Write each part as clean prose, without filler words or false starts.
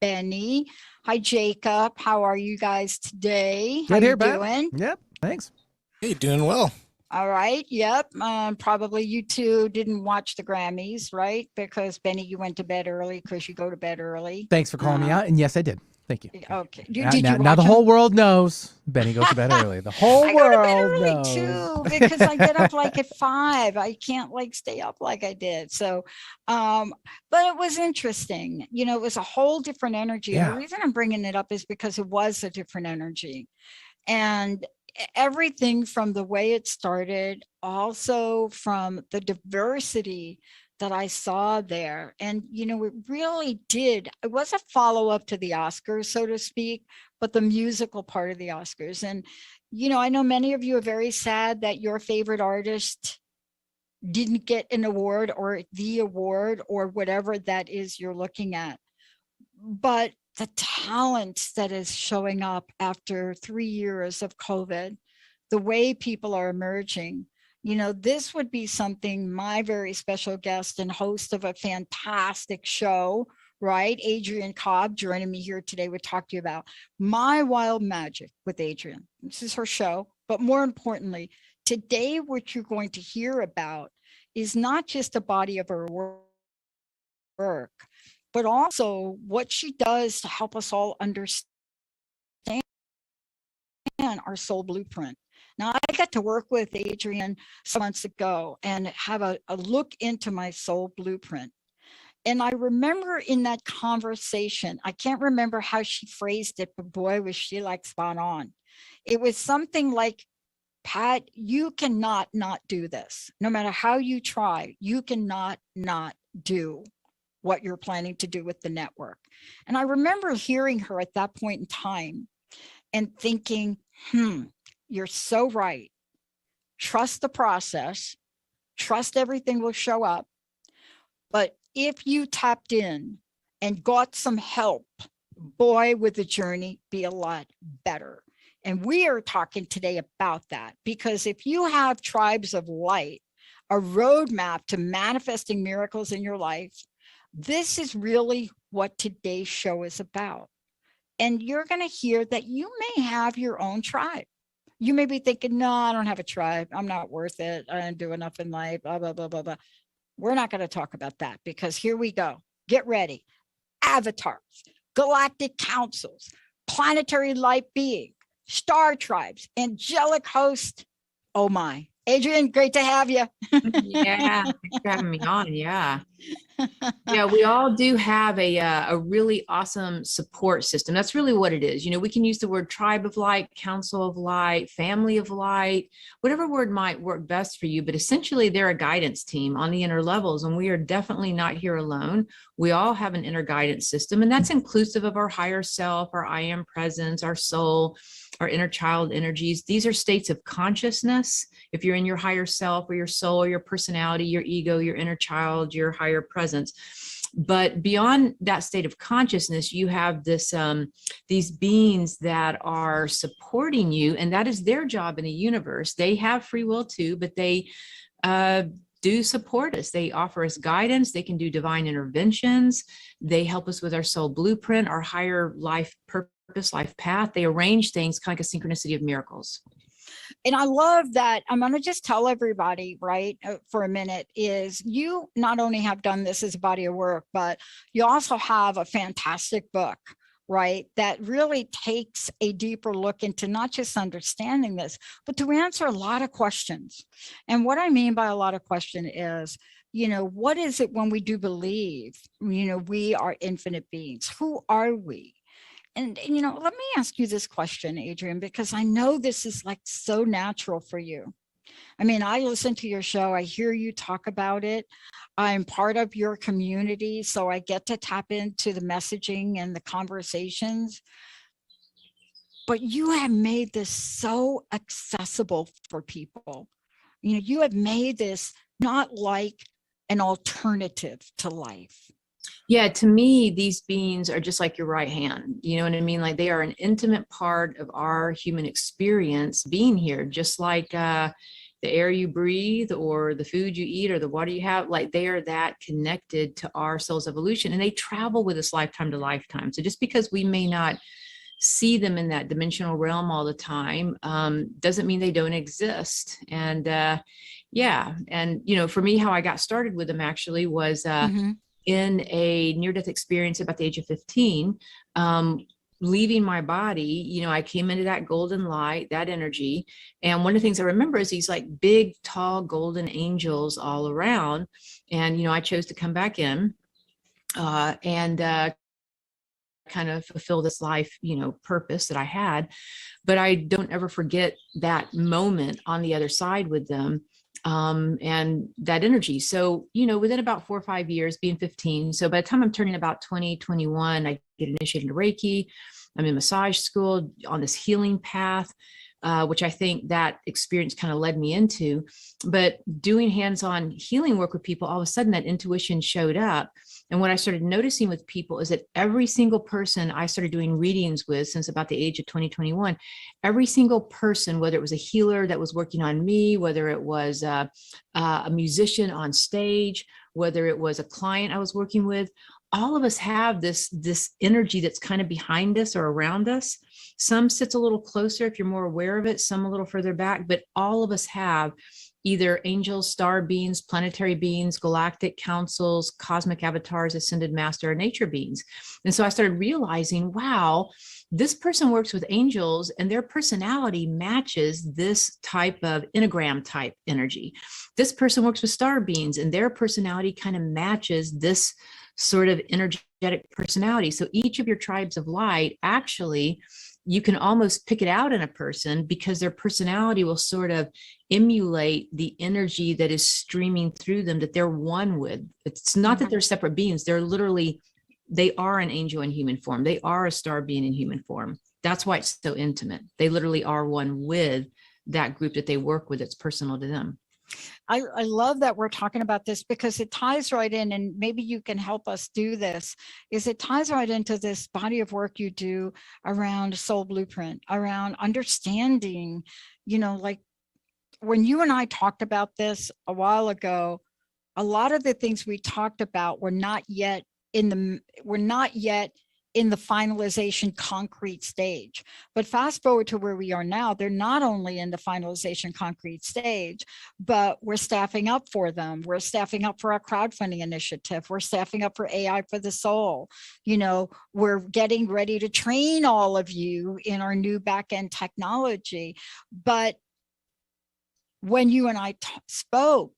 Benny. Hi, Jacob. How are you guys today? How Good you here, Beth. doing? Yep. Thanks. Hey, doing well. All right. Yep. Probably you two didn't watch the Grammys, right? Because Benny, you went to bed early because you go to bed early. Thanks for calling me out. And yes, I did. Thank you. Okay. Now, Did now, you now watch the them? whole world knows Benny goes to bed early. The whole I go to bed world early knows. too because I get up like at 5. I can't like stay up like I did. So, but it was interesting. It was a whole different energy. And the Yeah. reason I'm bringing it up is because it was a different energy. And everything from the way it started, also from the diversity that I saw there. And, it really did. It was a follow up to the Oscars, so to speak, but the musical part of the Oscars. And, I know many of you are very sad that your favorite artist didn't get an award or the award or whatever that is you're looking at. But the talent that is showing up after 3 years of COVID, the way people are emerging, this would be something my very special guest and host of a fantastic show, right? Adrienne Cobb joining me here today would talk to you about My Wild Magic with Adrienne. This is her show. But more importantly, today, what you're going to hear about is not just a body of her work, but also what she does to help us all understand our soul blueprint. Now, I got to work with Adrienne some months ago and have a look into my soul blueprint. And I remember in that conversation, I can't remember how she phrased it, but boy, was she like spot on. It was something like, Pat, you cannot not do this. No matter how you try, you cannot not do what you're planning to do with the network. And I remember hearing her at that point in time and thinking, you're so right. Trust the process. Trust everything will show up. But if you tapped in and got some help, boy, would the journey be a lot better. And we are talking today about that, because if you have tribes of light, a roadmap to manifesting miracles in your life, this is really what today's show is about. And you're going to hear that you may have your own tribe. You may be thinking, no, I don't have a tribe. I'm not worth it. I didn't do enough in life, blah, blah, blah, blah, blah. We're not going to talk about that, because here we go. Get ready. Avatars, galactic councils, planetary light being, star tribes, angelic host. Oh my. Adrienne, great to have you. Yeah, thanks for having me on. Yeah. Yeah, we all do have a really awesome support system. That's really what it is. We can use the word tribe of light, council of light, family of light, whatever word might work best for you. But essentially, they're a guidance team on the inner levels, and we are definitely not here alone. We all have an inner guidance system, and that's inclusive of our higher self, our I am presence, our soul, our inner child energies. These are states of consciousness. If you're in your higher self or your soul or your personality, your ego, your inner child, your higher presence. But beyond that state of consciousness, you have these beings that are supporting you, and that is their job in the universe. They have free will too, but they do support us. They offer us guidance. They can do divine interventions. They help us with our soul blueprint, our higher life purpose, life path. They arrange things kind of like a synchronicity of miracles. And I love that. I'm going to just tell everybody, right, for a minute, is you not only have done this as a body of work, but you also have a fantastic book, right, that really takes a deeper look into not just understanding this, but to answer a lot of questions. And what I mean by a lot of questions is, what is it when we do believe, we are infinite beings? Who are we? And, let me ask you this question, Adrienne, because I know this is like so natural for you. I mean, I listen to your show. I hear you talk about it. I'm part of your community, so I get to tap into the messaging and the conversations. But you have made this so accessible for people. You have made this not like an alternative to life. Yeah, to me, these beings are just like your right hand. You know what I mean? Like they are an intimate part of our human experience being here, just like the air you breathe or the food you eat or the water you have, like they are that connected to our soul's evolution, and they travel with us lifetime to lifetime. So just because we may not see them in that dimensional realm all the time, doesn't mean they don't exist. And yeah, and for me, how I got started with them actually was in a near-death experience about the age of 15. Leaving my body, I came into that golden light, that energy. And one of the things I remember is these like big, tall, golden angels all around. And, I chose to come back in and kind of fulfill this life, purpose that I had. But I don't ever forget that moment on the other side with them. And that energy. So, within about 4 or 5 years, being 15. So by the time I'm turning about 20, 21, I get initiated into Reiki. I'm in massage school on this healing path, which I think that experience kind of led me into. But doing hands-on healing work with people, all of a sudden that intuition showed up. And what I started noticing with people is that every single person I started doing readings with since about the age of 2021, every single person, whether it was a healer that was working on me, whether it was a musician on stage, whether it was a client I was working with, all of us have this energy that's kind of behind us or around us. Some sits a little closer if you're more aware of it, some a little further back, but all of us have either angels, star beings, planetary beings, galactic councils, cosmic avatars, ascended master, or nature beings. And so I started realizing, wow, this person works with angels and their personality matches this type of enneagram type energy. This person works with star beings and their personality kind of matches this sort of energetic personality. So each of your tribes of light, actually, you can almost pick it out in a person because their personality will sort of emulate the energy that is streaming through them that they're one with. It's not that they're separate beings. They are an angel in human form. They are a star being in human form. That's why it's so intimate. They literally are one with that group that they work with. It's personal to them. I love that we're talking about this because it ties right in, and maybe you can help us do this, is it ties right into this body of work you do around soul blueprint, around understanding, like when you and I talked about this a while ago, a lot of the things we talked about were not yet in the finalization concrete stage. But fast forward to where we are now, they're not only in the finalization concrete stage, but we're staffing up for them. We're staffing up for our crowdfunding initiative. We're staffing up for AI for the soul. We're getting ready to train all of you in our new back-end technology. But when you and I spoke,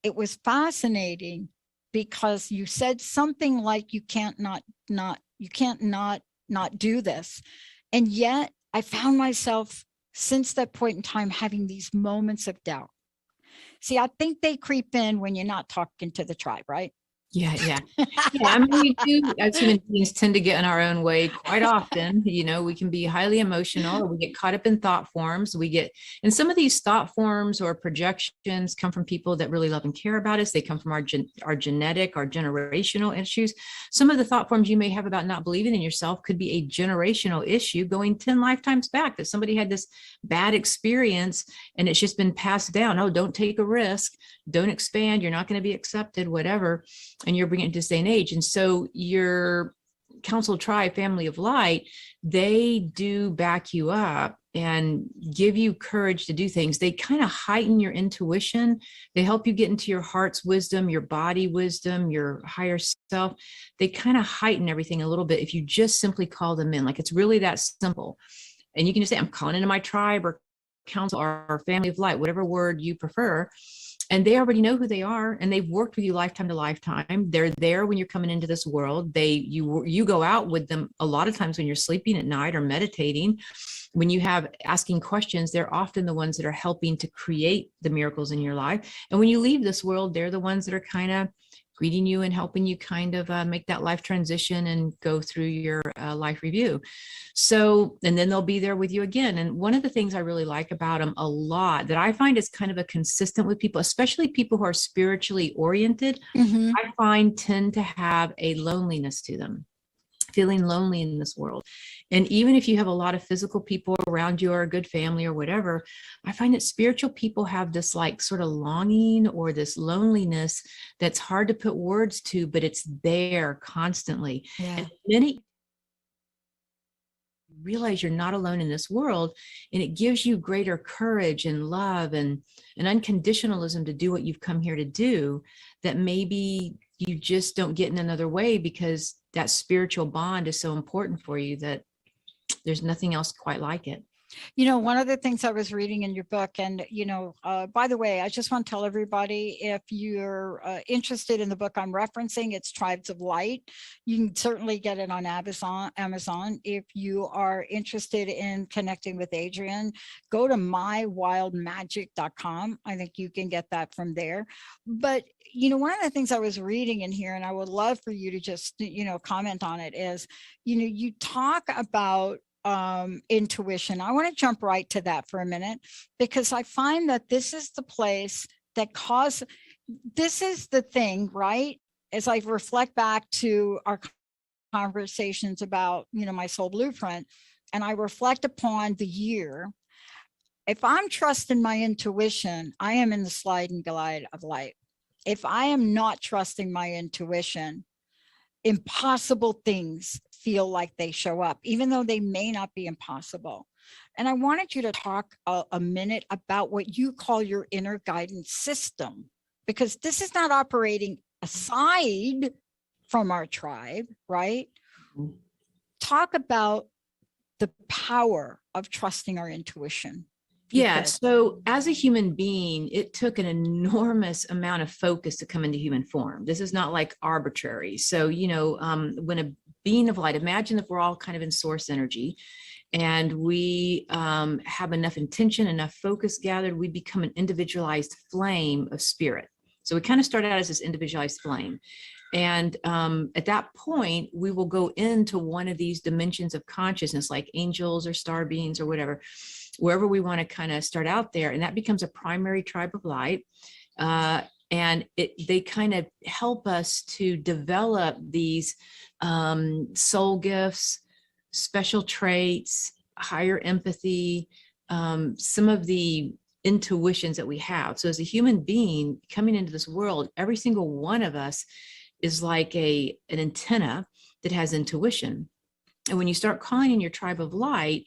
it was fascinating because you said something like you can't not do this. And yet I found myself since that point in time having these moments of doubt. See, I think they creep in when you're not talking to the tribe, right? Yeah. I mean, we do, as human beings, tend to get in our own way quite often. We can be highly emotional, or we get caught up in thought forms. And some of these thought forms or projections come from people that really love and care about us. They come from our genetic, our generational issues. Some of the thought forms you may have about not believing in yourself could be a generational issue going 10 lifetimes back, that somebody had this bad experience and it's just been passed down. Oh, don't take a risk. Don't expand. You're not going to be accepted, whatever. And you're bringing it to this day and age. And so your council, tribe, family of light, they do back you up and give you courage to do things. They kind of heighten your intuition. They help you get into your heart's wisdom, your body wisdom, your higher self. They kind of heighten everything a little bit if you just simply call them in. Like, it's really that simple. And you can just say, I'm calling into my tribe or council or family of light, whatever word you prefer. And they already know who they are, and they've worked with you lifetime to lifetime. They're there when you're coming into this world. You go out with them a lot of times when you're sleeping at night or meditating. When you have asking questions, they're often the ones that are helping to create the miracles in your life. And when you leave this world, they're the ones that are kind of greeting you and helping you kind of make that life transition and go through your life review. So, and then they'll be there with you again. And one of the things I really like about them a lot that I find is kind of a consistent with people, especially people who are spiritually oriented, I find tend to have a loneliness to them. feeling lonely in this world. And even if you have a lot of physical people around you or a good family or whatever, I find that spiritual people have this like sort of longing or this loneliness that's hard to put words to, but it's there constantly. Yeah. And many realize you're not alone in this world, and it gives you greater courage and love and unconditionalism to do what you've come here to do, that maybe you just don't get in another way, because that spiritual bond is so important for you that there's nothing else quite like it. You know, one of the things I was reading in your book, and, you know, by the way, I just want to tell everybody, if you're interested in the book I'm referencing, it's Tribes of Light. You can certainly get it on Amazon. If you are interested in connecting with Adrienne, go to mywildmagic.com. I think you can get that from there. But, you know, one of the things I was reading in here, and I would love for you to just, you know, comment on it, is, you know, you talk about intuition. I want to jump right to that for a minute, because I find that this is the place that this is the thing, right? As I reflect back to our conversations about, you know, my soul blueprint, and I reflect upon the year, if I'm trusting my intuition, I am in the slide and glide of light. If I am not trusting my intuition, impossible things feel like they show up, even though they may not be impossible. And I wanted you to talk a minute about what you call your inner guidance system, because this is not operating aside from our tribe, right? Mhm. Talk about the power of trusting our intuition. Yeah. So as a human being, it took an enormous amount of focus to come into human form. This is not like arbitrary. So, you know, when a being of light, imagine if we're all kind of in source energy, and we have enough intention, enough focus gathered, we become an individualized flame of spirit. So we kind of start out as this individualized flame. And at that point, we will go into one of these dimensions of consciousness, like angels or star beings or whatever, wherever we want to kind of start out there. And that becomes a primary tribe of light. And they kind of help us to develop these soul gifts, special traits, higher empathy, some of the intuitions that we have. So as a human being coming into this world, every single one of us is like an antenna that has intuition. And when you start calling in your tribe of light,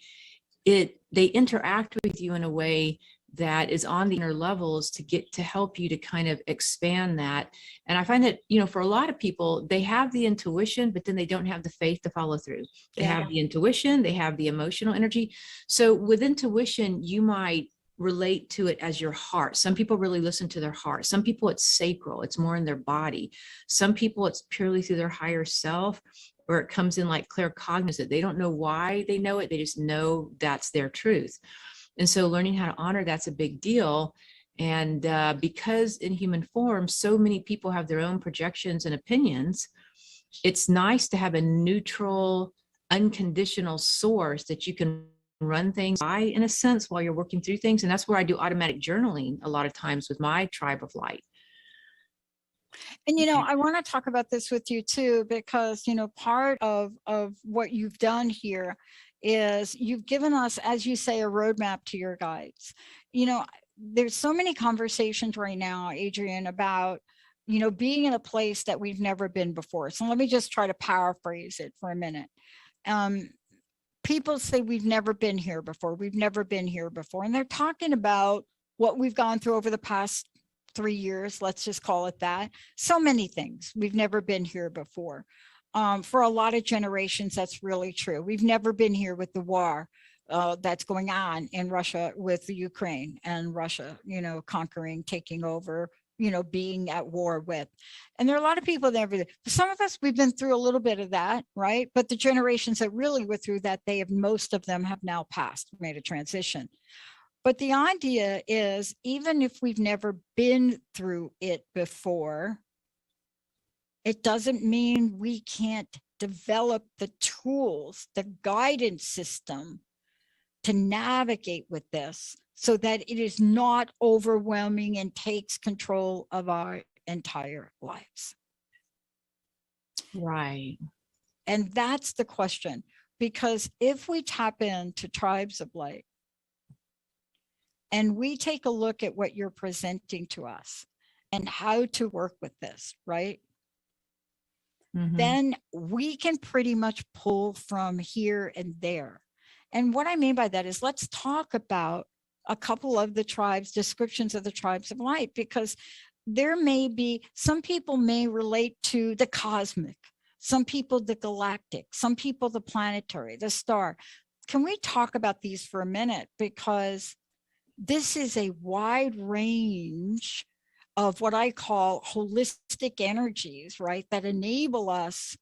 they interact with you in a way that is on the inner levels to help you to kind of expand that. And I find that, you know, for a lot of people, they have the intuition, but then they don't have the faith to follow through. They have the intuition, they have the emotional energy. So with intuition, you might relate to it as your heart. Some people really listen to their heart. Some people it's sacral, it's more in their body. Some people it's purely through their higher self, or it comes in like claircognizant. They don't know why they know it, they just know that's their truth. And so learning how to honor that's a big deal. And because in human form, so many people have their own projections and opinions, it's nice to have a neutral, unconditional source that you can run things by, in a sense, while you're working through things. And that's where I do automatic journaling a lot of times with my tribe of light. And, you know, I want to talk about this with you too, because, you know, part of what you've done here is you've given us, as you say, a roadmap to your guides. You know, there's so many conversations right now, Adrienne, about, you know, being in a place that we've never been before. So let me just try to paraphrase it for a minute. People say we've never been here before. We've never been here before. And they're talking about what we've gone through over the past 3 years, let's just call it that. So many things. We've never been here before. For a lot of generations, that's really true. We've never been here with the war that's going on in Russia with the Ukraine, and Russia, you know, conquering, taking over, you know, being at war with. And there are a lot of people that some of us, we've been through a little bit of that, right? But the generations that really were through that, most of them have now passed, made a transition. But the idea is, even if we've never been through it before, it doesn't mean we can't develop the tools, the guidance system to navigate with this, so that it is not overwhelming and takes control of our entire lives. Right. And that's the question, because if we tap into tribes of light and we take a look at what you're presenting to us and how to work with this, right? Then we can pretty much pull from here and there. And what I mean by that is, let's talk about a couple of the tribes, descriptions of the tribes of light, because there may be, some people may relate to the cosmic, some people the galactic, some people the planetary, the star. Can we talk about these for a minute? Because this is a wide range of what I call holistic energies, right? That enable us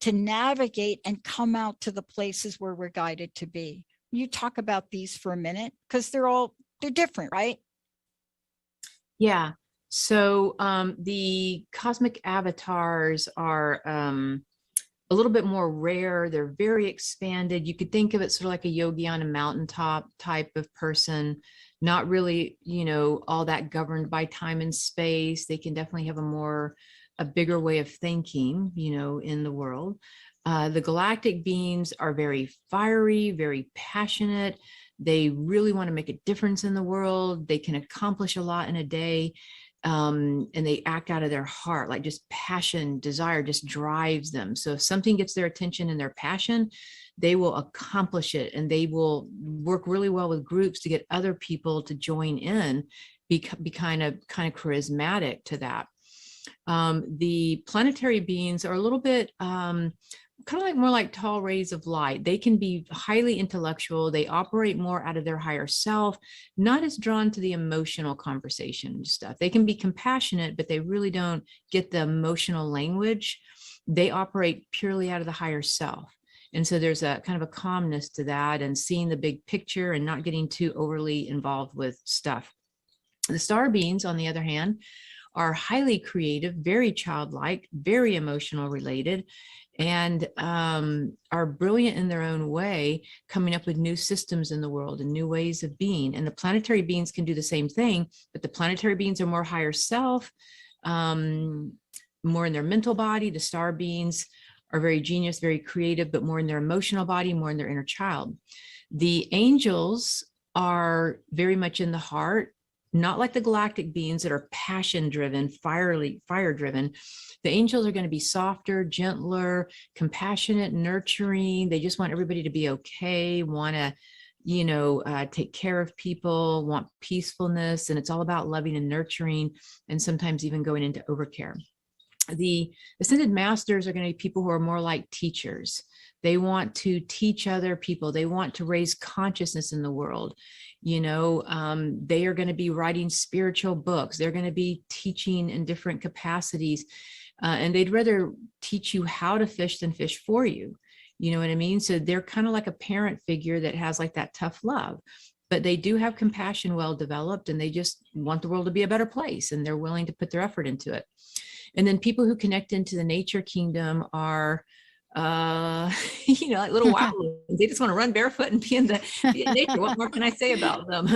to navigate and come out to the places where we're guided to be. You talk about these for a minute, because they're different, right? Yeah. So the cosmic avatars are a little bit more rare. They're very expanded. You could think of it sort of like a yogi on a mountaintop type of person, not really, all that governed by time and space. They can definitely have a bigger way of thinking, in the world. The galactic beings are very fiery, very passionate. They really want to make a difference in the world. They can accomplish a lot in a day. And they act out of their heart, like just passion, desire just drives them. So if something gets their attention and their passion, they will accomplish it, and they will work really well with groups to get other people to join in, be kind of charismatic to that. The planetary beings are a little bit kind of like more like tall rays of light. They can be highly intellectual. They operate more out of their higher self, not as drawn to the emotional conversation stuff. They can be compassionate, but they really don't get the emotional language. They operate purely out of the higher self. And so there's a kind of a calmness to that, and seeing the big picture and not getting too overly involved with stuff. The star beings, on the other hand, are highly creative, very childlike, very emotional related, and are brilliant in their own way, coming up with new systems in the world and new ways of being. And the planetary beings can do the same thing, but the planetary beings are more higher self, more in their mental body. The star beings are very genius, very creative, but more in their emotional body, more in their inner child. The angels are very much in the heart, not like the galactic beings that are passion driven, fire driven. The angels are going to be softer, gentler, compassionate, nurturing. They just want everybody to be okay, want to, take care of people, want peacefulness. And it's all about loving and nurturing, and sometimes even going into overcare. The ascended masters are going to be people who are more like teachers. They want to teach other people. They want to raise consciousness in the world. They are going to be writing spiritual books. They're going to be teaching in different capacities. And they'd rather teach you how to fish than fish for you. You know what I mean? So they're kind of like a parent figure that has like that tough love, but they do have compassion well developed, and they just want the world to be a better place, and they're willing to put their effort into it. And then people who connect into the nature kingdom are, like little wild. They just want to run barefoot and be in nature. What more can I say about them?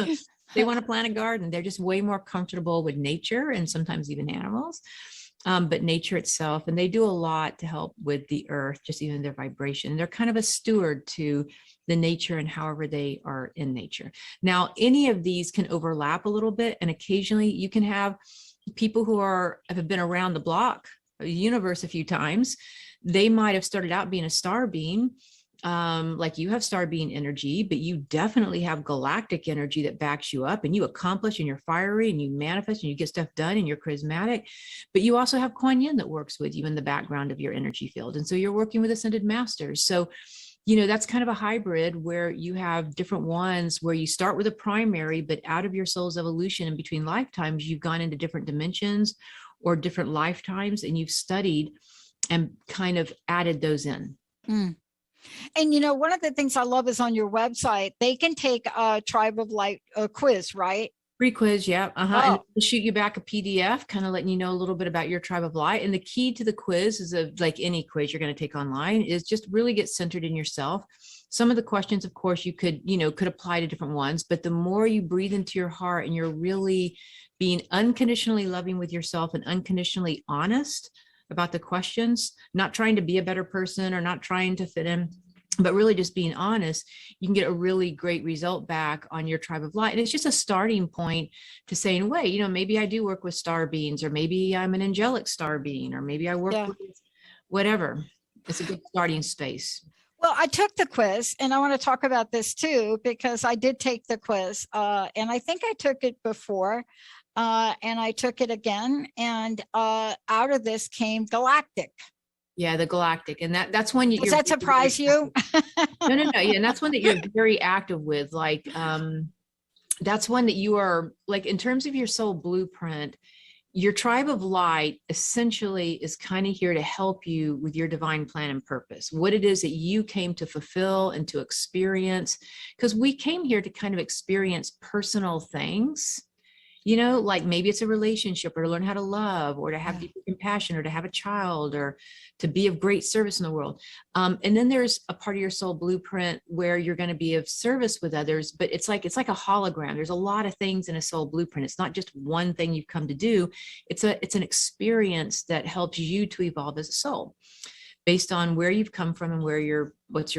They want to plant a garden. They're just way more comfortable with nature, and sometimes even animals, but nature itself. And they do a lot to help with the earth, just even their vibration. They're kind of a steward to the nature and however they are in nature. Now, any of these can overlap a little bit, and occasionally you can have people who have been around the block, the universe a few times. They might have started out being a star being, like you have star being energy, but you definitely have galactic energy that backs you up, and you accomplish, and you're fiery, and you manifest, and you get stuff done, and you're charismatic. But you also have Kuan Yin that works with you in the background of your energy field. And so you're working with ascended masters. So that's kind of a hybrid where you have different ones where you start with a primary, but out of your soul's evolution in between lifetimes, you've gone into different dimensions or different lifetimes, and you've studied and kind of added those in. Mm. And one of the things I love is on your website, they can take a Tribe of Light quiz, right? Free quiz, yeah. Oh. And we'll shoot you back a PDF, kind of letting you know a little bit about your tribe of light. And the key to the quiz is like any quiz you're going to take online, is just really get centered in yourself. Some of the questions, of course, you could apply to different ones, but the more you breathe into your heart and you're really being unconditionally loving with yourself and unconditionally honest about the questions, not trying to be a better person or not trying to fit in, but really just being honest, you can get a really great result back on your tribe of light. And it's just a starting point to saying, wait, maybe I do work with star beings, or maybe I'm an angelic star being, or maybe I work with whatever. It's a good starting space. Well, I took the quiz, and I want to talk about this too, because I did take the quiz, and I think I took it before, and I took it again, and out of this came galactic. Yeah, the galactic. And that's when Does that surprise you? No. Yeah, and that's one that you're very active with. Like, that's one that you are, like, in terms of your soul blueprint, your tribe of light essentially is kind of here to help you with your divine plan and purpose, what it is that you came to fulfill and to experience. Because we came here to kind of experience personal things, like maybe it's a relationship, or to learn how to love, or to have deeper compassion, or to have a child, or to be of great service in the world. And then there's a part of your soul blueprint where you're going to be of service with others, but it's like a hologram. There's a lot of things in a soul blueprint. It's not just one thing you've come to do. It's an experience that helps you to evolve as a soul based on where you've come from and what you're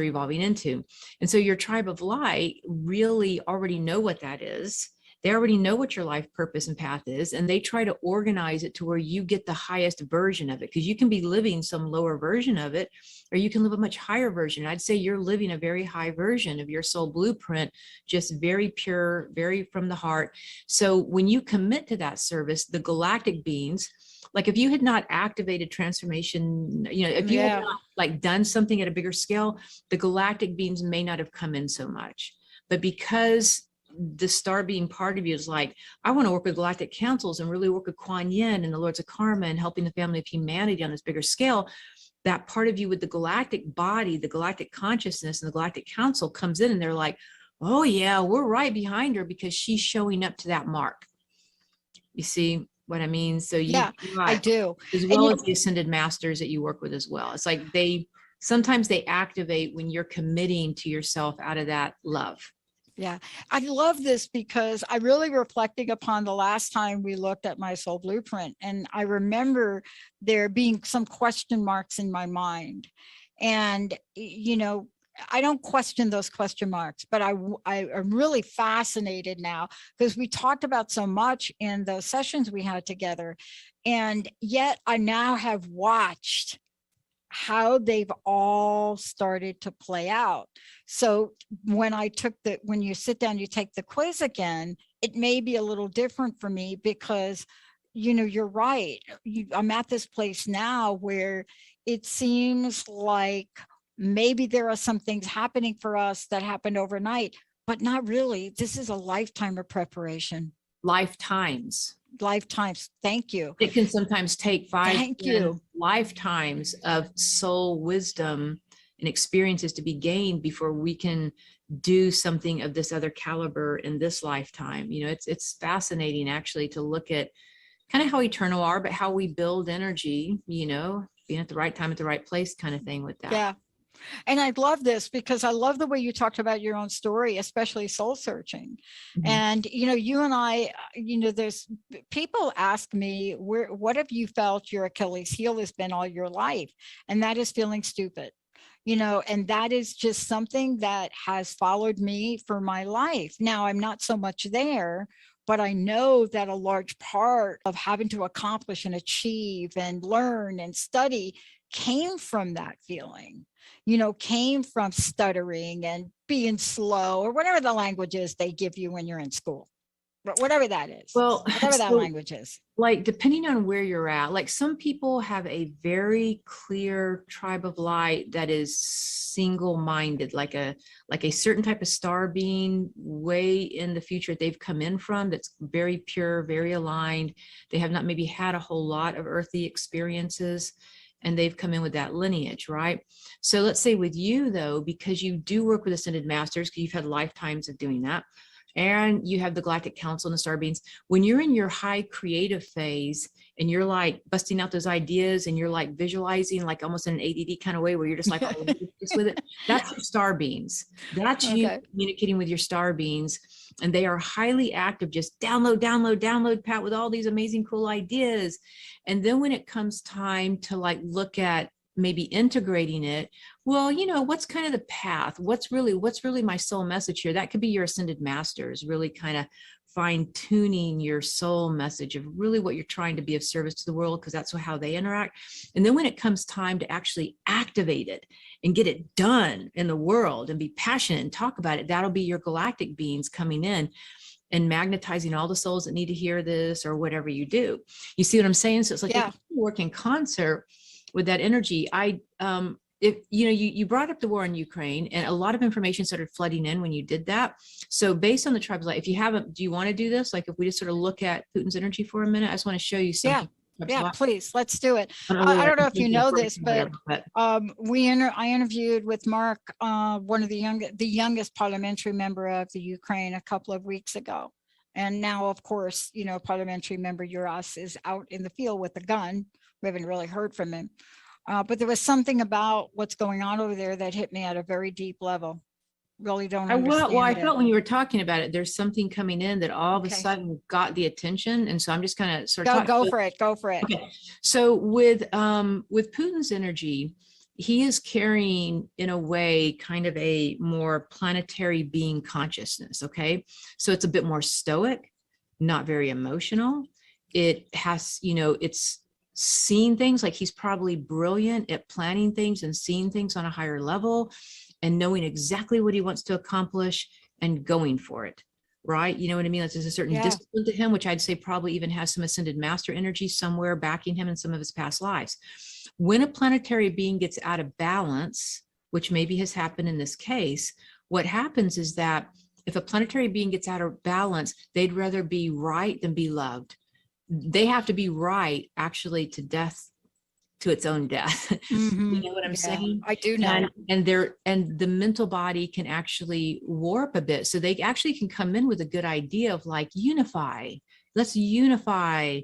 evolving into. And so your tribe of light really already know what that is. They already know what your life purpose and path is, and they try to organize it to where you get the highest version of it, because you can be living some lower version of it, or you can live a much higher version. I'd say you're living a very high version of your soul blueprint, just very pure, very from the heart. So when you commit to that service, the galactic beings, like if you had not activated transformation, if you had not like done something at a bigger scale, the galactic beings may not have come in so much. But because the star being part of you is like, I want to work with galactic councils and really work with Kuan Yin and the Lords of Karma and helping the family of humanity on this bigger scale, that part of you with the galactic body, the galactic consciousness, and the galactic council comes in, and they're like, oh yeah, we're right behind her because she's showing up to that mark. You see what I mean? So I do. As well as the ascended masters that you work with as well. It's like sometimes they activate when you're committing to yourself out of that love. Yeah, I love this because I really reflecting upon the last time we looked at my soul blueprint, and I remember there being some question marks in my mind. And, I don't question those question marks, but I'm really fascinated now because we talked about so much in the sessions we had together. And yet I now have watched how they've all started to play out. So when you sit down, you take the quiz again, it may be a little different for me because, you're right. I'm at this place now where it seems like maybe there are some things happening for us that happened overnight, but not really. This is a lifetime of preparation. Lifetimes. Thank you. It can sometimes take 5 lifetimes of soul wisdom and experiences to be gained before we can do something of this other caliber in this lifetime. It's fascinating actually to look at kind of how eternal are, but how we build energy, being at the right time at the right place kind of thing with that. Yeah. And I love this because I love the way you talked about your own story, especially soul searching. Mm-hmm. And, you and I, there's people ask me, what have you felt your Achilles heel has been all your life? And that is feeling stupid, and that is just something that has followed me for my life. Now I'm not so much there, but I know that a large part of having to accomplish and achieve and learn and study came from that feeling. Came from stuttering and being slow, or whatever the language is they give you when you're in school, whatever that is. Well, whatever that language is. Like, depending on where you're at, like some people have a very clear tribe of light that is single-minded, like a certain type of star being way in the future they've come in from, that's very pure, very aligned. They have not maybe had a whole lot of earthly experiences, and they've come in with that lineage, right? So let's say with you though, because you do work with ascended masters, because you've had lifetimes of doing that, and you have the Galactic Council and the Star Beings. When you're in your high creative phase and you're like busting out those ideas and you're like visualizing like almost in an ADD kind of way where you're just like all just with it, that's your star beings. That's you communicating with your star beings. And they are highly active, just download, Pat, with all these amazing, cool ideas. And then when it comes time to like look at maybe integrating it, well, you know, what's kind of the path? What's really my soul message here? That could be your ascended masters, really kind of fine tuning your soul message of really what you're trying to be of service to the world, because that's how they interact. And then when it comes time to actually activate it and get it done in the world and be passionate and talk about it, that'll be your galactic beings coming in and magnetizing all the souls that need to hear this or whatever you do. You see what I'm saying? So it's like, if you work in concert with that energy. If you know, you brought up the war in Ukraine, and a lot of information started flooding in when you did that. So based on the tribes, like if you haven't, do you want to do this? Like if we just sort of look at Putin's energy for a minute, I just want to show you something. Yeah, please, let's do it. I don't know if you know this, but I interviewed with Mark, one of the youngest parliamentary member of the Ukraine, a couple of weeks ago. And now, of course, you know, parliamentary member Uras is out in the field with a gun. We haven't really heard from him. But there was something about what's going on over there that hit me at a very deep level. Really don't understand. Well, I felt when you were talking about it, there's something coming in that all of a sudden got the attention. And so I'm just kind of sort of go for it. Okay. So with Putin's energy, he is carrying in a way kind of a more planetary being consciousness. Okay. So it's a bit more stoic, not very emotional. It has, you know, it's seeing things, like he's probably brilliant at planning things and seeing things on a higher level and knowing exactly what he wants to accomplish and going for it. Right. You know what I mean? There's a certain discipline to him, which I'd say probably even has some ascended master energy somewhere backing him in some of his past lives. When a planetary being gets out of balance, which maybe has happened in this case, what happens is that if a planetary being gets out of balance, they'd rather be right than be loved. They have to be right actually to death, to its own death. You know what I'm saying? I do know. And the mental body can actually warp a bit. So they actually can come in with a good idea of like, let's unify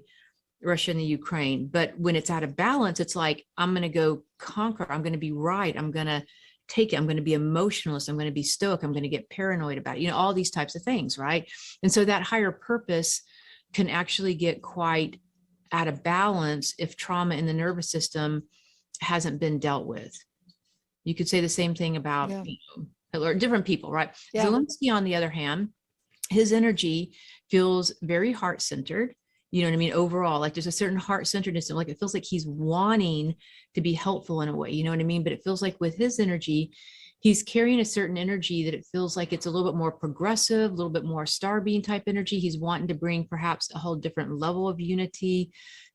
Russia and the Ukraine. But when it's out of balance, it's like, I'm going to go conquer. I'm going to be right. I'm going to take it. I'm going to be emotionalist. I'm going to be stoic. I'm going to get paranoid about it. You know, all these types of things. Right. And so that higher purpose can actually get quite out of balance if trauma in the nervous system hasn't been dealt with. You could say the same thing about Hitler, different people, right? Zelensky, on the other hand, his energy feels very heart-centered. You know what I mean? Overall, like there's a certain heart-centeredness, like it feels like he's wanting to be helpful in a way, you know what I mean? But it feels like with his energy, he's carrying a certain energy that it feels like it's a little bit more progressive, a little bit more star being type energy. He's wanting to bring perhaps a whole different level of unity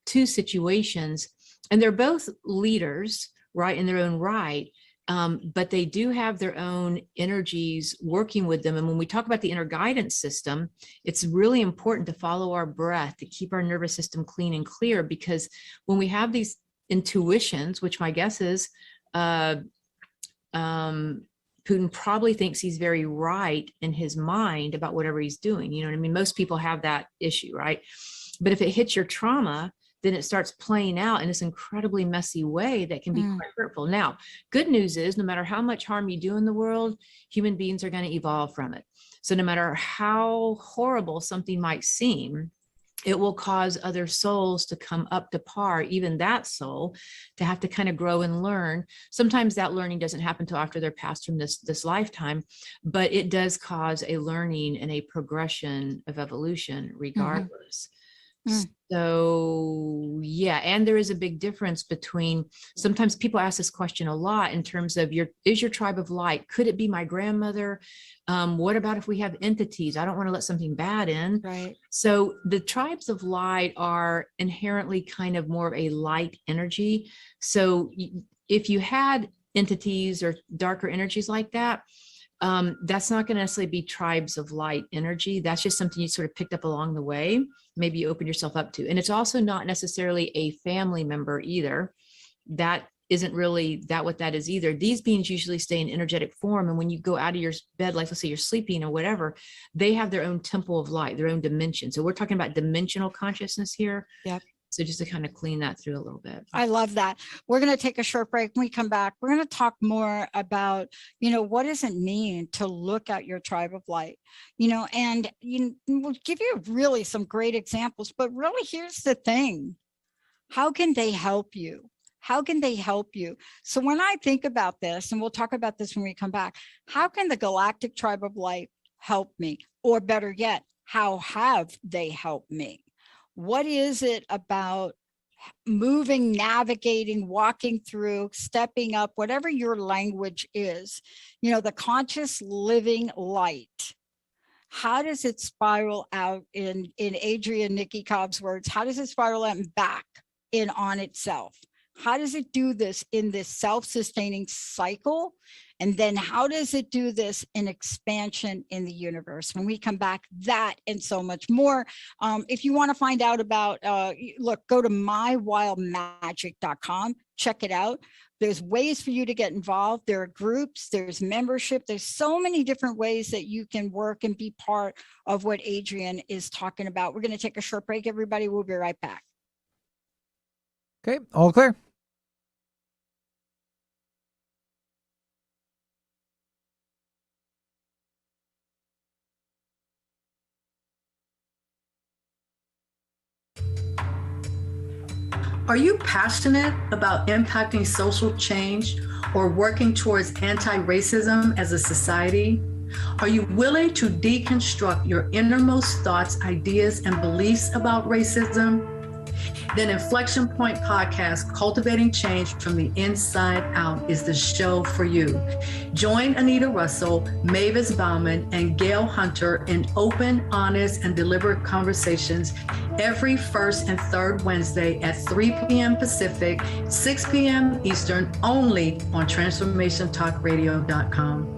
to situations. And they're both leaders, right, in their own right. But they do have their own energies working with them. And when we talk about the inner guidance system, it's really important to follow our breath, to keep our nervous system clean and clear, because when we have these intuitions, which my guess is, Putin probably thinks he's very right in his mind about whatever he's doing. You know what I mean? Most people have that issue, right? But if it hits your trauma, then it starts playing out in this incredibly messy way that can be quite hurtful. Now, good news is no matter how much harm you do in the world, human beings are going to evolve from it. So no matter how horrible something might seem, it will cause other souls to come up to par, even that soul, to have to kind of grow and learn. Sometimes that learning doesn't happen until after they're passed from this lifetime, but it does cause a learning and a progression of evolution regardless. So yeah, and there is a big difference between, sometimes people ask this question a lot in terms of is your tribe of light, could it be my grandmother? What about if we have entities? I don't want to let something bad in. Right. So the tribes of light are inherently kind of more of a light energy. So if you had entities or darker energies like that, that's not going to necessarily be tribes of light energy. That's just something you sort of picked up along the way. Maybe you opened yourself up to. And it's also not necessarily a family member either. That isn't really that what that is either. These beings usually stay in energetic form. And when you go out of your bed, like let's say you're sleeping or whatever, they have their own temple of light, their own dimension. So we're talking about dimensional consciousness here. Yep. So just to kind of clean that through a little bit. I love that. We're going to take a short break. When we come back, we're going to talk more about, what does it mean to look at your tribe of light, and we'll give you really some great examples, but really here's the thing. How can they help you? How can they help you? So when I think about this, and we'll talk about this when we come back, how can the galactic tribe of light help me? Or better yet, how have they helped me? What is it about moving, navigating, walking through, stepping up, whatever your language is, the conscious living light? How does it spiral out in Adrienne Nikki Cobb's words? How does it spiral out and back in on itself? How does it do this in this self-sustaining cycle? And then how does it do this in expansion in the universe? When we come back, that and so much more. If you want to find out about, go to mywildmagic.com, check it out. There's ways for you to get involved. There are groups, there's membership. There's so many different ways that you can work and be part of what Adrienne is talking about. We're going to take a short break, everybody. We'll be right back. Okay, all clear. Are you passionate about impacting social change or working towards anti-racism as a society? Are you willing to deconstruct your innermost thoughts, ideas, and beliefs about racism? Then Inflection Point Podcast, Cultivating Change from the Inside Out, is the show for you. Join Anita Russell, Mavis Bauman, and Gail Hunter in open, honest, and deliberate conversations every first and third Wednesday at 3 p.m. Pacific, 6 p.m. Eastern, only on TransformationTalkRadio.com.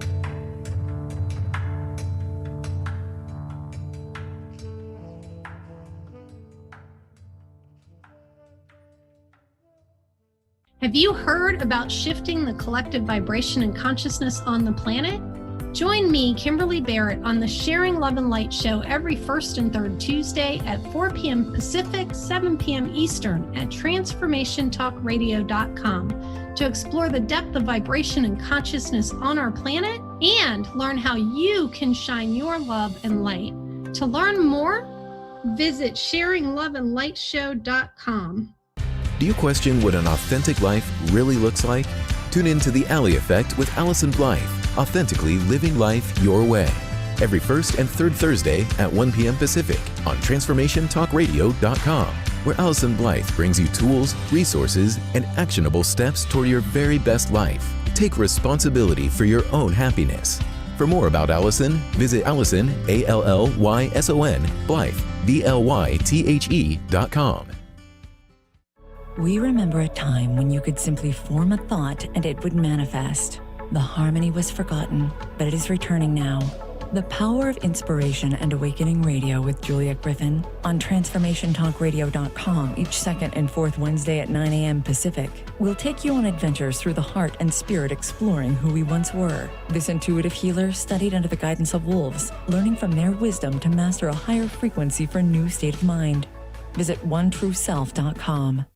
Have you heard about shifting the collective vibration and consciousness on the planet? Join me, Kimberly Barrett, on the Sharing Love and Light show every first and third Tuesday at 4 p.m. Pacific, 7 p.m. Eastern at TransformationTalkRadio.com to explore the depth of vibration and consciousness on our planet and learn how you can shine your love and light. To learn more, visit SharingLoveAndLightShow.com. Do you question what an authentic life really looks like? Tune in to The Alley Effect with Allison Blythe, authentically living life your way. Every first and third Thursday at 1 p.m. Pacific on TransformationTalkRadio.com, where Allison Blythe brings you tools, resources, and actionable steps toward your very best life. Take responsibility for your own happiness. For more about Allison, visit Allison, ALLYSON, Blythe, BLYTHE.com. We remember a time when you could simply form a thought and it would manifest. The harmony was forgotten, but it is returning now. The Power of Inspiration and Awakening Radio with Julia Griffin on TransformationTalkRadio.com each second and fourth Wednesday at 9 a.m. Pacific. We'll take you on adventures through the heart and spirit, exploring who we once were. This intuitive healer studied under the guidance of wolves, learning from their wisdom to master a higher frequency for a new state of mind. Visit OneTrueSelf.com.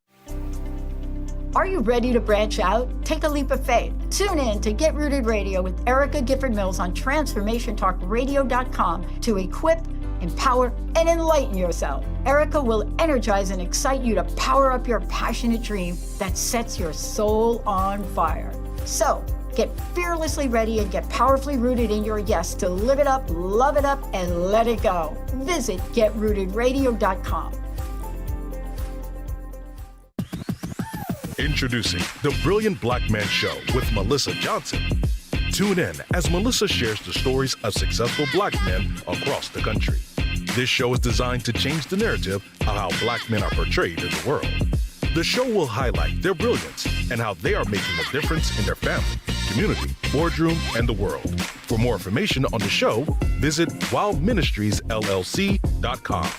Are you ready to branch out? Take a leap of faith. Tune in to Get Rooted Radio with Erica Gifford Mills on TransformationTalkRadio.com to equip, empower, and enlighten yourself. Erica will energize and excite you to power up your passionate dream that sets your soul on fire. So, get fearlessly ready and get powerfully rooted in your yes to live it up, love it up, and let it go. Visit GetRootedRadio.com. Introducing The Brilliant Black Man Show with Melissa Johnson. Tune in as Melissa shares the stories of successful Black men across the country. This show is designed to change the narrative of how Black men are portrayed in the world. The show will highlight their brilliance and how they are making a difference in their family, community, boardroom, and the world. For more information on the show, visit wildministriesllc.com.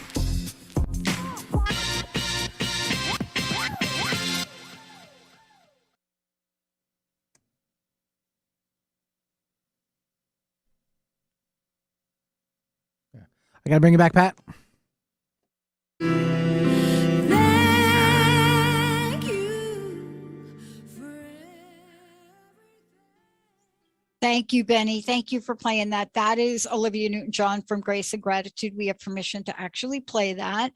I got to bring you back, Pat. Thank you, Benny. Thank you for playing that. That is Olivia Newton-John from Grace and Gratitude. We have permission to actually play that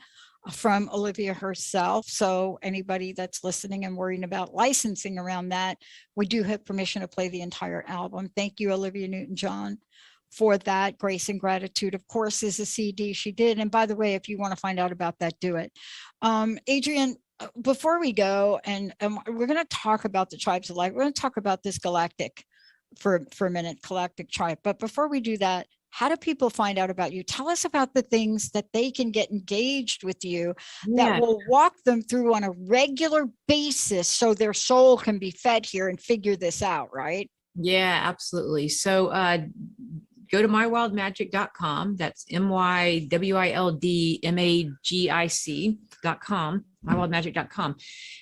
from Olivia herself. So anybody that's listening and worrying about licensing around that, we do have permission to play the entire album. Thank you, Olivia Newton-John, for that. Grace and Gratitude, of course, is a CD she did. And by the way, if you want to find out about that, do it. Adrienne, before we go, and we're going to talk about the tribes of light. We're going to talk about this galactic for a minute, galactic tribe. But before we do that, how do people find out about you? Tell us about the things that they can get engaged with you that will walk them through on a regular basis so their soul can be fed here and figure this out, right? Yeah, absolutely. So go to mywildmagic.com. That's mywildmagic.com, mywildmagic.com.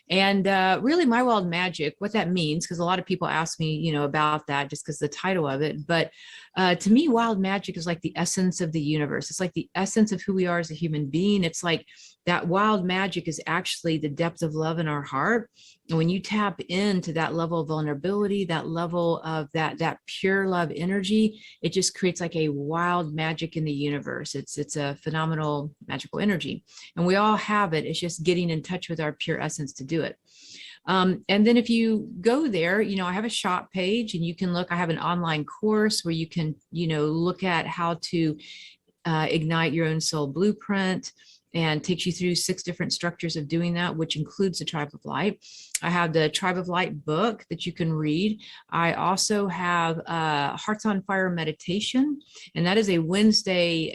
And really My Wild Magic, what that means, because a lot of people ask me, about that just because the title of it. But to me, wild magic is like the essence of the universe. It's like the essence of who we are as a human being. It's like that wild magic is actually the depth of love in our heart. And when you tap into that level of vulnerability, that level of that pure love energy, it just creates like a wild magic in the universe. It's a phenomenal magical energy. And we all have it. It's just getting in touch with our pure essence to do it. And then if you go there, I have a shop page and you can look, I have an online course where you can, look at how to ignite your own soul blueprint, and takes you through 6 different structures of doing that, which includes the Tribe of Light. I have the Tribe of Light book that you can read. I also have Hearts on Fire meditation, and that is a Wednesday,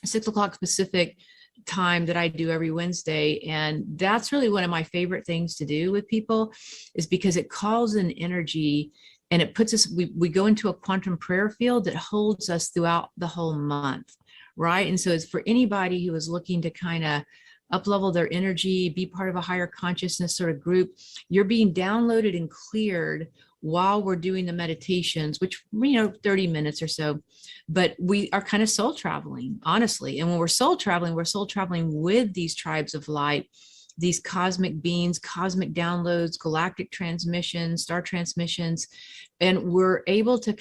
6 o'clock Pacific time that I do every Wednesday. And that's really one of my favorite things to do with people, is because it calls in energy and it puts us, we go into a quantum prayer field that holds us throughout the whole month. Right. And so it's for anybody who is looking to kind of up level their energy, be part of a higher consciousness sort of group. You're being downloaded and cleared while we're doing the meditations, which, 30 minutes or so, but we are kind of soul traveling, honestly. And when we're soul traveling with these tribes of light, these cosmic beings, cosmic downloads, galactic transmissions, star transmissions, and we're able to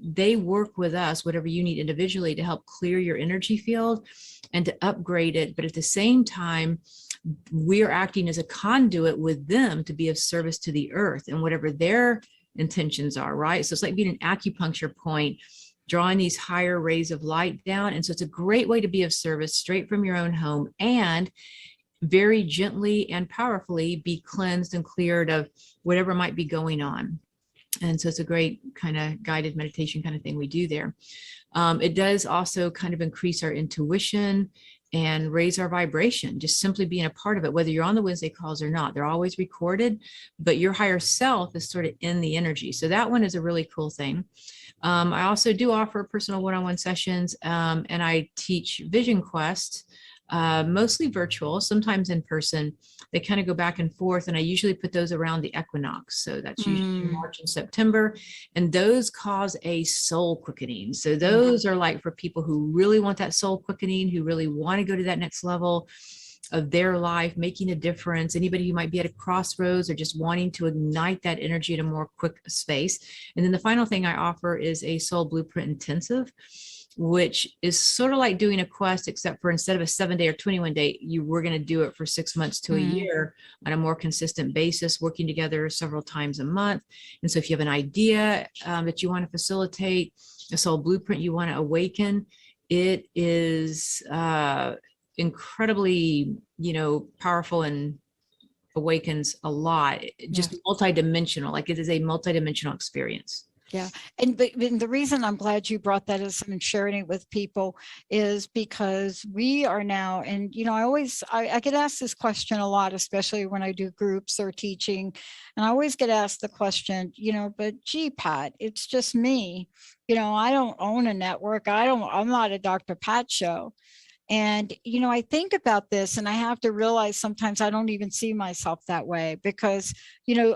they work with us, whatever you need individually, to help clear your energy field and to upgrade it. But at the same time, we're acting as a conduit with them to be of service to the earth and whatever their intentions are, right? So it's like being an acupuncture point, drawing these higher rays of light down. And so it's a great way to be of service straight from your own home, and very gently and powerfully be cleansed and cleared of whatever might be going on. And so it's a great kind of guided meditation kind of thing we do there. It does also kind of increase our intuition and raise our vibration, just simply being a part of it, whether you're on the Wednesday calls or not. They're always recorded, but your higher self is sort of in the energy. So that one is a really cool thing. I also do offer personal one-on-one sessions, and I teach Vision Quest, mostly virtual, sometimes in person. They kind of go back and forth, and I usually put those around the equinox. So that's usually March and September, and those cause a soul quickening. So those are like for people who really want that soul quickening, who really want to go to that next level of their life, making a difference. Anybody who might be at a crossroads or just wanting to ignite that energy at a more quick space. And then the final thing I offer is a soul blueprint intensive, which is sort of like doing a quest, except for instead of a 7-day or 21-day, we're going to do it for 6 months to a year on a more consistent basis, working together several times a month. And so if you have an idea that you want to facilitate, a soul blueprint you want to awaken, it is incredibly, powerful and awakens a lot, just multidimensional, like it is a multidimensional experience. Yeah. And the reason I'm glad you brought that as and sharing it with people is because we are now, and, I get asked this question a lot, especially when I do groups or teaching. And I always get asked the question, but gee, Pat, it's just me. I don't own a network. I'm not a Dr. Pat show. And, I think about this and I have to realize sometimes I don't even see myself that way because,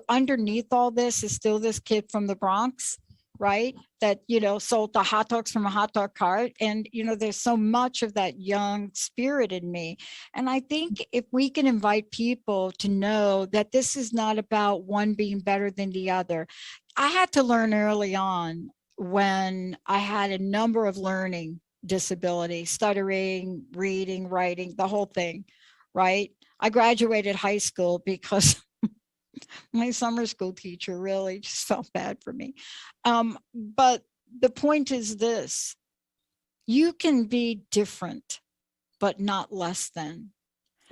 underneath all this is still this kid from the Bronx right? That, sold the hot dogs from a hot dog cart. And, there's so much of that young spirit in me. And I think if we can invite people to know that this is not about one being better than the other. I had to learn early on when I had a number of learning disabilities, stuttering, reading, writing, the whole thing, right? I graduated high school because my summer school teacher really just felt bad for me. But the point is this: you can be different, but not less than.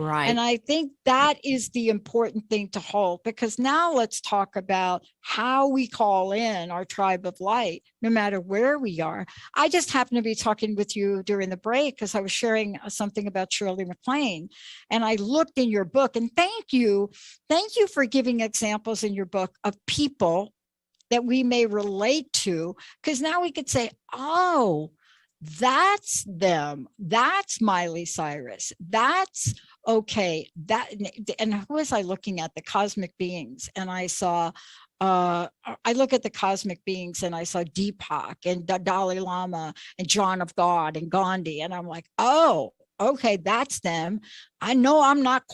Right. And I think that is the important thing to hold, because now let's talk about how we call in our tribe of light, no matter where we are. I just happened to be talking with you during the break because I was sharing something about Shirley MacLaine, and I looked in your book, and thank you for giving examples in your book of people that we may relate to, because now we could say, oh, that's them. That's Miley Cyrus. That's okay. And who was I looking at? The cosmic beings. And I saw, I look at the cosmic beings and I saw Deepak and the Dalai Lama and John of God and Gandhi. And I'm like, oh, okay, that's them. I know I'm not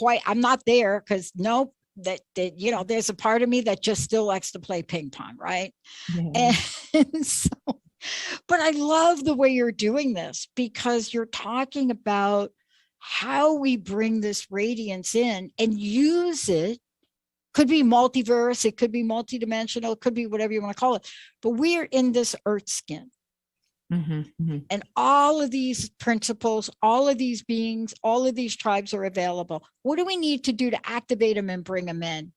there, because nope. That there's a part of me that just still likes to play ping pong, right? Yeah. And so, but I love the way you're doing this, because you're talking about how we bring this radiance in and use it. Could be multiverse, it could be multidimensional, it could be whatever you want to call it, but we're in this earth skin. And all of these principles, all of these beings, all of these tribes are available. What do we need to do to activate them and bring them in?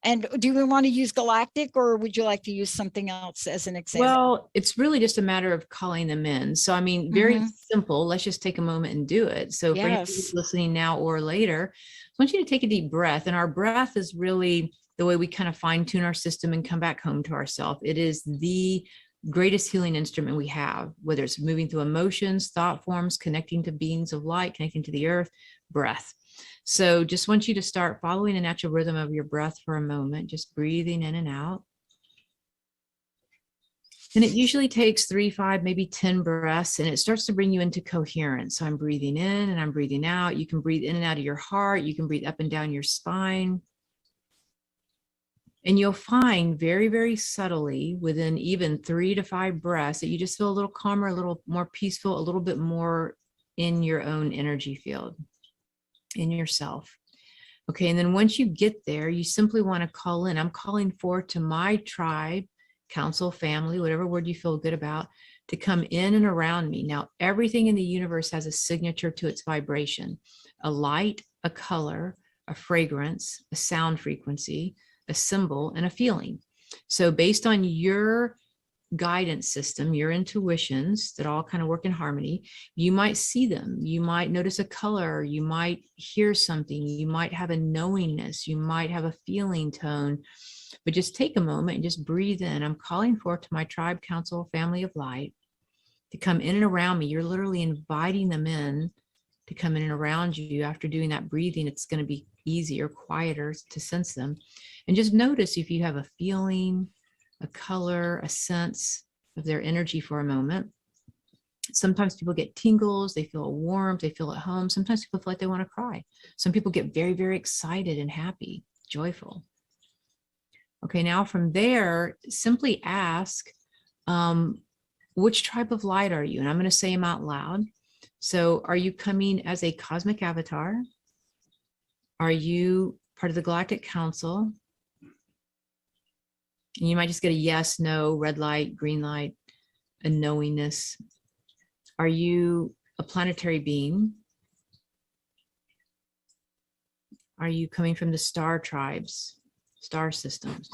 And do we want to use galactic, or would you like to use something else as an example? Well, it's really just a matter of calling them in. So, I mean, very simple. Let's just take a moment and do it. So for anybody who's listening now or later, I want you to take a deep breath. And our breath is really the way we kind of fine tune our system and come back home to ourselves. It is the greatest healing instrument we have, whether it's moving through emotions, thought forms, connecting to beings of light, connecting to the earth, breath. So just want you to start following the natural rhythm of your breath for a moment, just breathing in and out. And it usually takes 3, 5, maybe 10 breaths, and it starts to bring you into coherence. So I'm breathing in and I'm breathing out. You can breathe in and out of your heart. You can breathe up and down your spine. And you'll find very, very subtly within even 3 to 5 breaths that you just feel a little calmer, a little more peaceful, a little bit more in your own energy field, in yourself. Okay. And then once you get there, you simply want to call in. I'm calling forth to my tribe, council, family, whatever word you feel good about, to come in and around me. Now, everything in the universe has a signature to its vibration: a light, a color, a fragrance, a sound frequency, a symbol, and a feeling. So based on your guidance system, your intuitions that all kind of work in harmony, you might see them. You might notice a color. You might hear something. You might have a knowingness. You might have a feeling tone. But just take a moment and just breathe in. I'm calling forth to my tribe, council, family of light to come in and around me. You're literally inviting them in to come in and around you. After doing that breathing, it's going to be easier, quieter to sense them. And just notice if you have a feeling, a color, a sense of their energy for a moment. Sometimes people get tingles, they feel a warmth, they feel at home. Sometimes people feel like they want to cry. Some people get very, very excited and happy, joyful. Okay, now from there, simply ask, which tribe of light are you? And I'm going to say them out loud. So are you coming as a cosmic avatar? Are you part of the Galactic Council? And you might just get a yes, no, red light, green light, a knowingness. Are you a planetary being? Are you coming from the star tribes, star systems?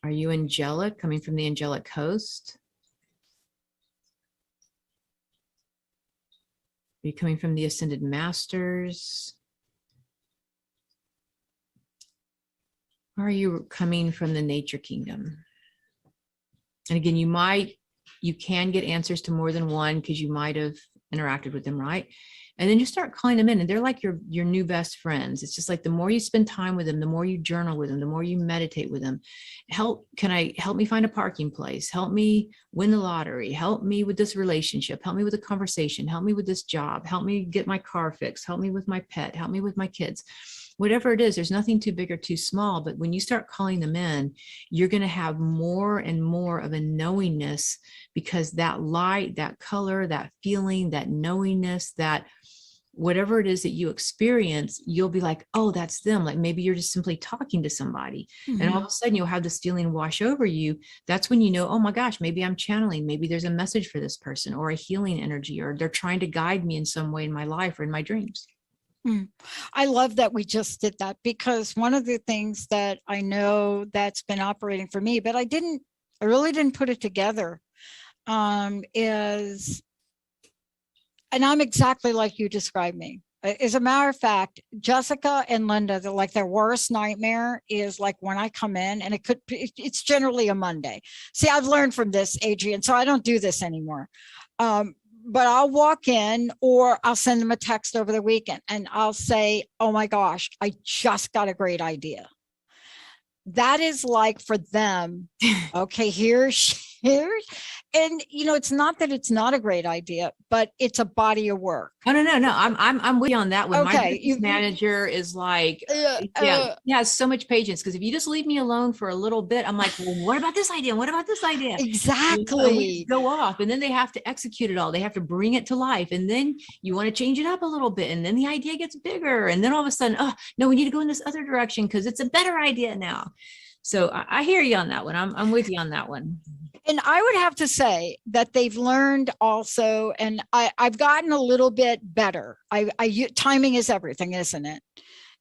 Are you angelic, coming from the angelic host? Are you coming from the ascended masters? Or are you coming from the nature kingdom? And again, you can get answers to more than one, because you might have interacted with them, right? And then you start calling them in, and they're like your new best friends. It's just like the more you spend time with them, the more you journal with them, the more you meditate with them. Help me find a parking place? Help me win the lottery. Help me with this relationship. Help me with a conversation. Help me with this job. Help me get my car fixed. Help me with my pet. Help me with my kids. Whatever it is, there's nothing too big or too small. But when you start calling them in, you're going to have more and more of a knowingness, because that light, that color, that feeling, that knowingness, that whatever it is that you experience, you'll be like, oh, that's them. Like maybe you're just simply talking to somebody, and all of a sudden you'll have this feeling wash over you. That's when you know, oh my gosh, maybe I'm channeling, maybe there's a message for this person, or a healing energy, or they're trying to guide me in some way in my life or in my dreams. I love that we just did that, because one of the things that I know that's been operating for me, but I really didn't put it together, is, and I'm exactly like you described me. As a matter of fact, Jessica and Linda, they're like, their worst nightmare is like when I come in, and it's generally a Monday. See, I've learned from this, Adrienne, so I don't do this anymore. But I'll walk in, or I'll send them a text over the weekend, and I'll say, oh my gosh, I just got a great idea. That is like for them, okay, here's, and it's not that it's not a great idea, but it's a body of work. Oh, no. I'm with you on that one. Okay, My business manager is like, has so much patience, because if you just leave me alone for a little bit, I'm like, well, what about this idea? What about this idea? Exactly. We go off, and then they have to execute it all. They have to bring it to life, and then you want to change it up a little bit, and then the idea gets bigger, and then all of a sudden, oh no, we need to go in this other direction because it's a better idea now. So I hear you on that one. I'm with you on that one. And I would have to say that they've learned also, and I've gotten a little bit better. Timing is everything, isn't it?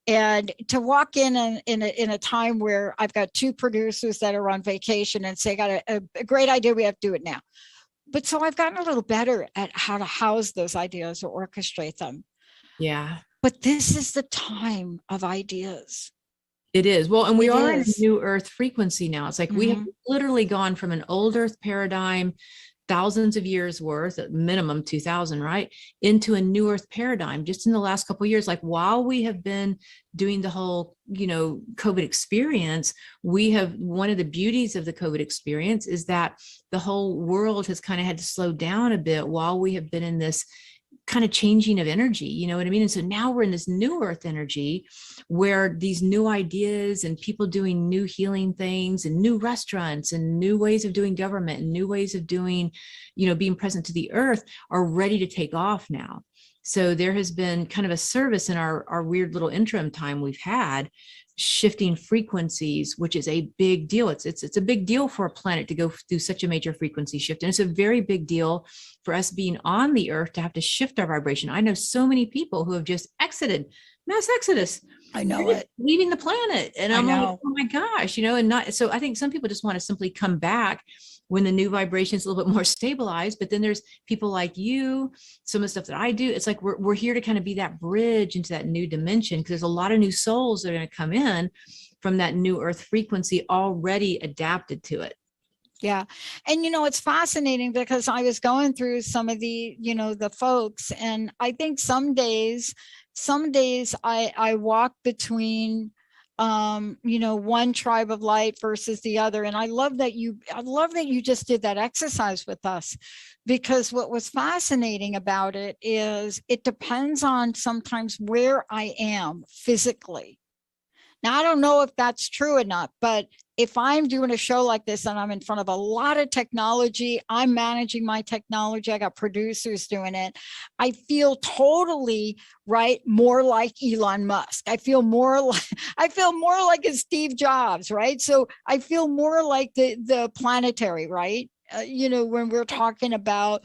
And to walk in a time where I've got two producers that are on vacation and say, got a great idea, we have to do it now. But so I've gotten a little better at how to house those ideas or orchestrate them. Yeah. But this is the time of ideas. It is. Well, and we are in a new earth frequency now. It's like we have literally gone from an old earth paradigm, thousands of years worth, at minimum 2000, right, into a new earth paradigm just in the last couple of years. Like while we have been doing the whole, COVID experience, one of the beauties of the COVID experience is that the whole world has kind of had to slow down a bit while we have been in this kind of changing of energy, you know what I mean? And so now we're in this new earth energy where these new ideas and people doing new healing things and new restaurants and new ways of doing government and new ways of doing, being present to the earth are ready to take off now. So there has been kind of a service in our weird little interim time we've had, shifting frequencies, which is a big deal. It's a big deal for a planet to go through such a major frequency shift. And it's a very big deal for us being on the earth to have to shift our vibration. I know so many people who have just exited, mass exodus. I know it. Leaving the planet. And I'm like, oh my gosh, and not, so I think some people just want to simply come back when the new vibration is a little bit more stabilized. But then there's people like you, some of the stuff that I do. It's like we're here to kind of be that bridge into that new dimension, because there's a lot of new souls that are going to come in from that new earth frequency already adapted to it. Yeah. And, it's fascinating because I was going through some of the, the folks, and I think some days I walk between, one tribe of light versus the other. And I love that you just did that exercise with us, because what was fascinating about it is it depends on sometimes where I am physically. Now, I don't know if that's true or not, but if I'm doing a show like this and I'm in front of a lot of technology, I'm managing my technology, I got producers doing it, I feel totally more like Elon Musk. I feel more like a Steve Jobs, right? So I feel more like the planetary, right? When we're talking about,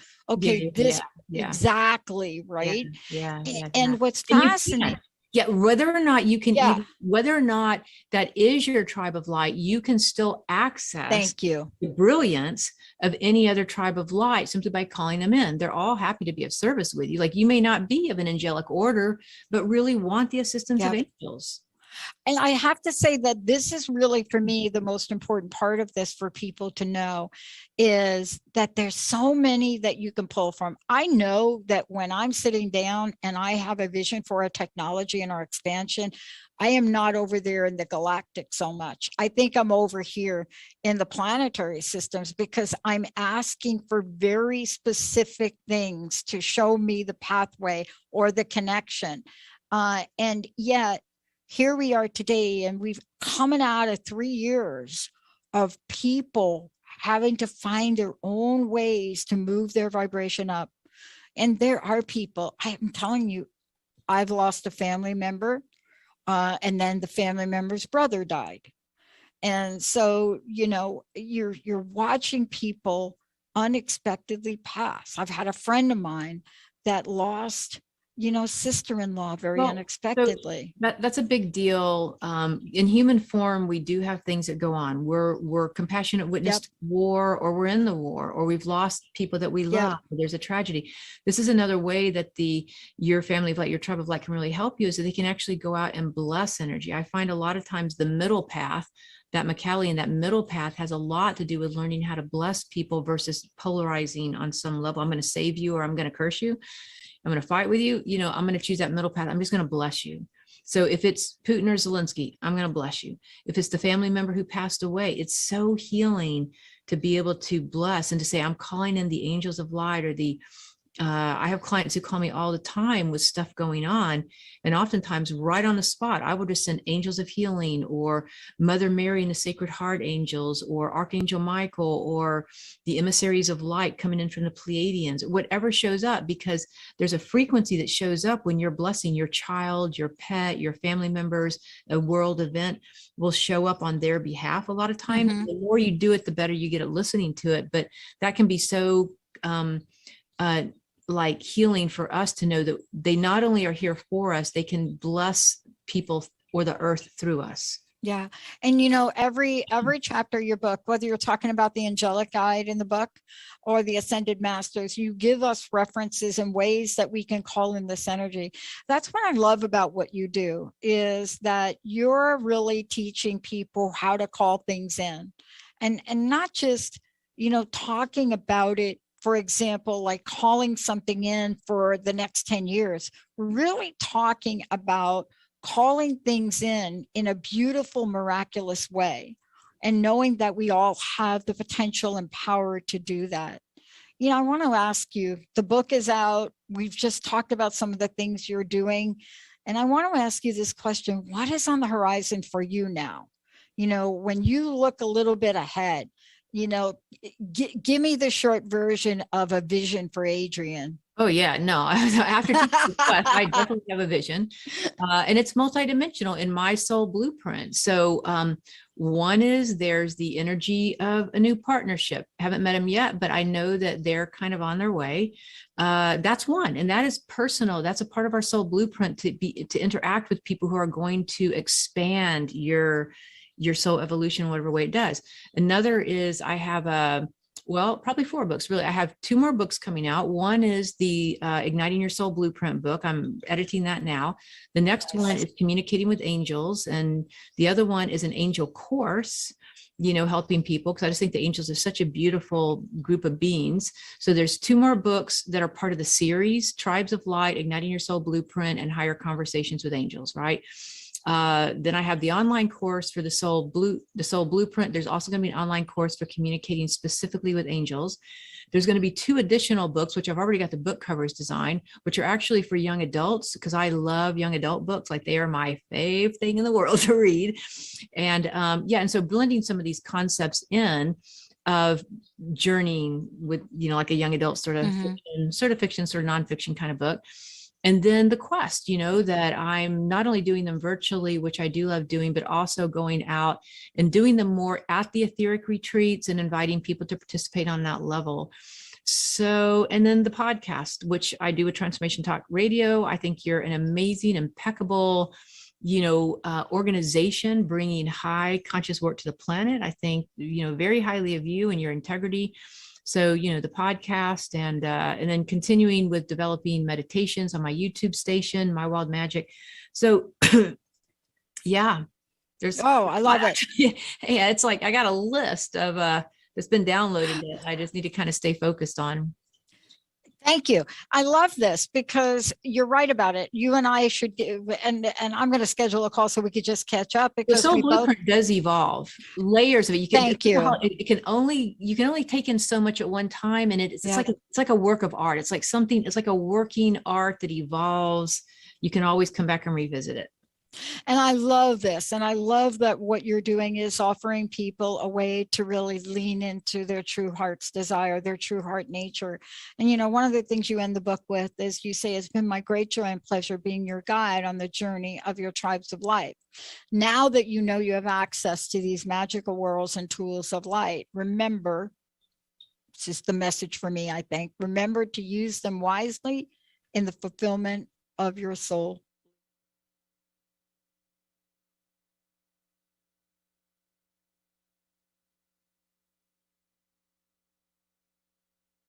exactly, right? Yeah. And what's fascinating. Yeah, whether or not you can, whether or not that is your tribe of light, you can still access the brilliance of any other tribe of light simply by calling them in. They're all happy to be of service with you. Like you may not be of an angelic order, but really want the assistance of angels. And I have to say that this is really, for me, the most important part of this for people to know is that there's so many that you can pull from. I know that when I'm sitting down and I have a vision for a technology and our expansion, I am not over there in the galactic so much. I think I'm over here in the planetary systems, because I'm asking for very specific things to show me the pathway or the connection. And yet, here we are today, and we've coming out of 3 years of people having to find their own ways to move their vibration up. And there are people, I'm telling you, I've lost a family member, and then the family member's brother died. And so, you're watching people unexpectedly pass. I've had a friend of mine that lost sister-in-law very Well, unexpectedly. That's a big deal. In human form, we do have things that go on. We're compassionate witness to war, or we're in the war, or we've lost people that we love. There's a tragedy. This is another way that your family of light, your tribe of light, can really help you, is that they can actually go out and bless energy. I find a lot of times the middle path, that Macallian, that middle path, has a lot to do with learning how to bless people versus polarizing on some level. I'm going to save you, or I'm going to curse you. I'm going to fight with you. I'm going to choose that middle path. I'm just going to bless you. So if it's Putin or Zelensky, I'm going to bless you. If it's the family member who passed away, it's so healing to be able to bless and to say, I'm calling in the angels of light, or I have clients who call me all the time with stuff going on. And oftentimes right on the spot, I will just send angels of healing, or Mother Mary and the Sacred Heart angels, or Archangel Michael, or the emissaries of light coming in from the Pleiadians, whatever shows up, because there's a frequency that shows up when you're blessing your child, your pet, your family members. A world event will show up on their behalf. A lot of times, the more you do it, the better you get at listening to it. But that can be so, like healing for us to know that they not only are here for us, they can bless people or the earth through us. Yeah. And every chapter of your book, whether you're talking about the angelic guide in the book or the ascended masters, you give us references and ways that we can call in this energy. That's what I love about what you do, is that you're really teaching people how to call things in, and not just, talking about it. For example, like calling something in for the next 10 years, we're really talking about calling things in a beautiful, miraculous way, and knowing that we all have the potential and power to do that. I want to ask you, the book is out. We've just talked about some of the things you're doing. And I want to ask you this question: what is on the horizon for you now? When you look a little bit ahead, give me the short version of a vision for Adrienne. Oh yeah, no, after teaching the class, I definitely have a vision, and it's multidimensional in my soul blueprint. So one is, there's the energy of a new partnership. Haven't met them yet, but I know that they're kind of on their way. That's one, and that is personal. That's a part of our soul blueprint, to interact with people who are going to expand your soul evolution, whatever way it does. Another is, I have probably 4 books, really. I have 2 more books coming out. One is the Igniting Your Soul Blueprint book. I'm editing that now. The next one is Communicating with Angels. And the other one is an angel course, helping people, because I just think the angels are such a beautiful group of beings. So there's 2 more books that are part of the series: Tribes of Light, Igniting Your Soul Blueprint, and Higher Conversations with Angels, right? Then I have the online course for the soul blueprint. There's also going to be an online course for communicating specifically with angels. There's going to be 2 additional books, which I've already got the book covers designed, which are actually for young adults, because I love young adult books. Like, they are my fave thing in the world to read. And and so blending some of these concepts in of journeying with, like a young adult sort of fiction, sort of nonfiction kind of book. And then the quest, that I'm not only doing them virtually, which I do love doing, but also going out and doing them more at the etheric retreats and inviting people to participate on that level. So, and then the podcast, which I do with Transformation Talk Radio. I think you're an amazing, impeccable, organization bringing high conscious work to the planet. I think, very highly of you and your integrity. So, the podcast, and then continuing with developing meditations on my YouTube station, My Wild Magic. So, Yeah. There's Oh, I love it. Yeah, it's like I got a list of that's been downloaded that I just need to kind of stay focused on. Thank you. I love this because you're right about it. You and I should do, and I'm going to schedule a call so we could just catch up The because soul we both. blueprint does evolve, layers of it. You can, Thank you. It can only, you can only take in so much at one time. And it's Yeah. like, it's like a work of art. It's like something, it's like a working art that evolves. You can always come back and revisit it. And I love this. And I love that what you're doing is offering people a way to really lean into their true heart's desire, their true heart nature. And, you know, one of the things you end the book with is you say, it's been my great joy and pleasure being your guide on the journey of your tribes of light. Now that you know you have access to these magical worlds and tools of light, remember, this is the message for me, I think, remember to use them wisely in the fulfillment of your soul